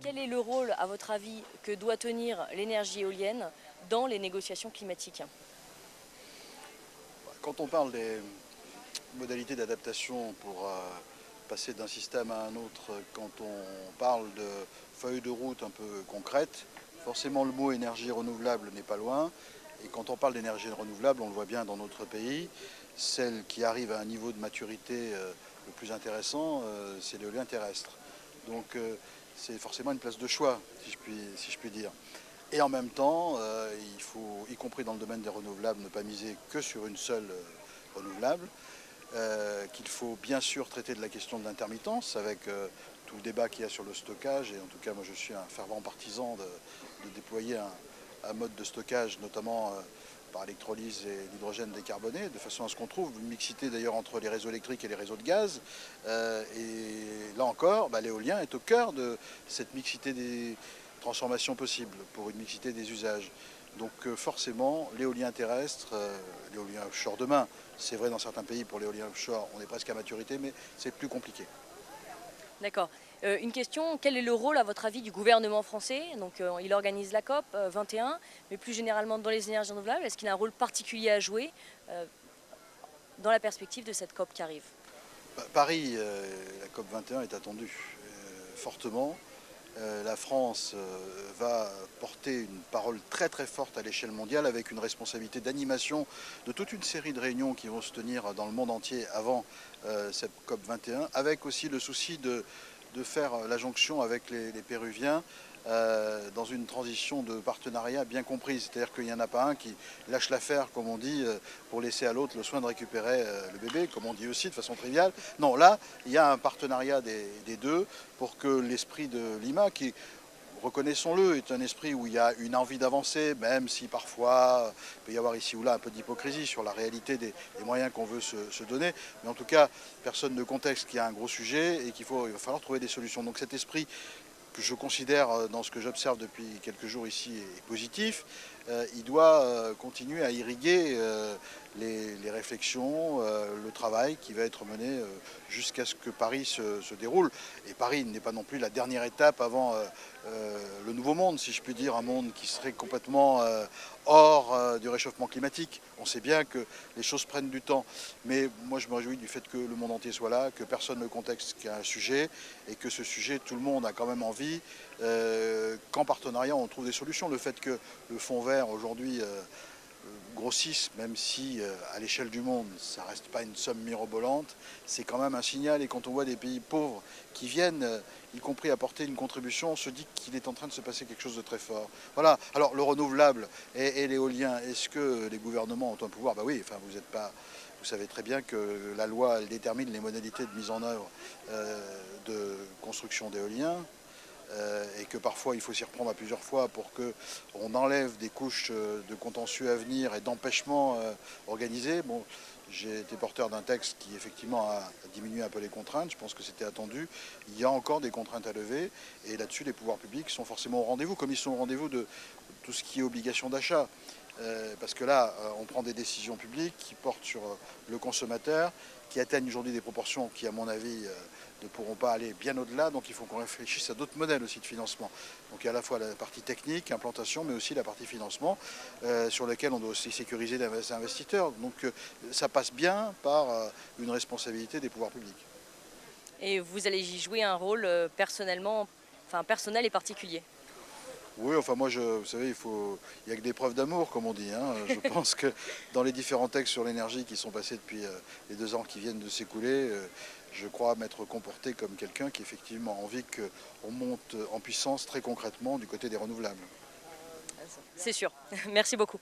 Quel est le rôle, à votre avis, que doit tenir l'énergie éolienne dans les négociations climatiques? Quand on parle des modalités d'adaptation pour passer d'un système à un autre, quand on parle de feuilles de route un peu concrètes, forcément le mot énergie renouvelable n'est pas loin. Et quand on parle d'énergie renouvelable, on le voit bien dans notre pays, celle qui arrive à un niveau de maturité le plus intéressant, c'est l'éolien terrestre. Donc c'est forcément une place de choix, si je puis dire. Et en même temps, il faut, y compris dans le domaine des renouvelables, ne pas miser que sur une seule renouvelable, qu'il faut bien sûr traiter de la question de l'intermittence avec tout le débat qu'il y a sur le stockage. Et en tout cas, moi je suis un fervent partisan de déployer un mode de stockage, notamment par électrolyse et l'hydrogène décarboné, de façon à ce qu'on trouve une mixité d'ailleurs entre les réseaux électriques et les réseaux de gaz. Et là encore, l'éolien est au cœur de cette mixité des transformations possibles, pour une mixité des usages. Donc forcément, l'éolien terrestre, l'éolien offshore demain, c'est vrai dans certains pays pour l'éolien offshore, on est presque à maturité, mais c'est plus compliqué. D'accord. Une question, quel est le rôle, à votre avis, du gouvernement français? Donc, il organise la COP 21, mais plus généralement dans les énergies renouvelables. Est-ce qu'il a un rôle particulier à jouer dans la perspective de cette COP qui arrive? Paris, la COP 21 est attendue fortement. La France va porter une parole très très forte à l'échelle mondiale avec une responsabilité d'animation de toute une série de réunions qui vont se tenir dans le monde entier avant cette COP 21, avec aussi le souci de faire la jonction avec les Péruviens dans une transition de partenariat bien comprise. C'est-à-dire qu'il n'y en a pas un qui lâche l'affaire, comme on dit, pour laisser à l'autre le soin de récupérer le bébé, comme on dit aussi de façon triviale. Non, là, il y a un partenariat des deux pour que l'esprit de Lima, qui, reconnaissons-le, est un esprit où il y a une envie d'avancer, même si parfois il peut y avoir ici ou là un peu d'hypocrisie sur la réalité des moyens qu'on veut se donner. Mais en tout cas, personne ne conteste qu'il y a un gros sujet et qu'il va falloir trouver des solutions. Donc cet esprit que je considère, dans ce que j'observe depuis quelques jours ici, est positif, il doit continuer à irriguer les réflexions, le travail qui va être mené jusqu'à ce que Paris se déroule. Et Paris n'est pas non plus la dernière étape avant le nouveau monde, si je puis dire, un monde qui serait complètement hors du réchauffement climatique. On sait bien que les choses prennent du temps, mais moi je me réjouis du fait que le monde entier soit là, que personne ne conteste qu'il y a un sujet, et que ce sujet, tout le monde a quand même envie qu'en partenariat on trouve des solutions. Le fait que le fonds vert aujourd'hui grossissent, même si à l'échelle du monde, ça ne reste pas une somme mirobolante, c'est quand même un signal. Et quand on voit des pays pauvres qui viennent, y compris apporter une contribution, on se dit qu'il est en train de se passer quelque chose de très fort. Voilà. Alors le renouvelable et l'éolien, est-ce que les gouvernements ont un pouvoir? Bah oui, enfin vous n'êtes pas... Vous savez très bien que la loi, elle détermine les modalités de mise en œuvre de construction d'éoliens. Et que parfois il faut s'y reprendre à plusieurs fois pour qu'on enlève des couches de contentieux à venir et d'empêchements organisés. Bon, j'ai été porteur d'un texte qui effectivement a diminué un peu les contraintes, je pense que c'était attendu. Il y a encore des contraintes à lever et là-dessus les pouvoirs publics sont forcément au rendez-vous, comme ils sont au rendez-vous de tout ce qui est obligation d'achat. Parce que là, on prend des décisions publiques qui portent sur le consommateur, qui atteignent aujourd'hui des proportions qui, à mon avis, ne pourront pas aller bien au-delà. Donc il faut qu'on réfléchisse à d'autres modèles aussi de financement. Donc il y a à la fois la partie technique, implantation, mais aussi la partie financement, sur laquelle on doit aussi sécuriser les investisseurs. Donc ça passe bien par une responsabilité des pouvoirs publics. Et vous allez y jouer un rôle personnellement, enfin personnel et particulier. Oui, enfin moi, vous savez, il y a que des preuves d'amour, comme on dit. Hein. Je pense que dans les différents textes sur l'énergie qui sont passés depuis les 2 ans qui viennent de s'écouler, je crois m'être comporté comme quelqu'un qui effectivement a envie qu'on monte en puissance très concrètement du côté des renouvelables. C'est sûr. Merci beaucoup.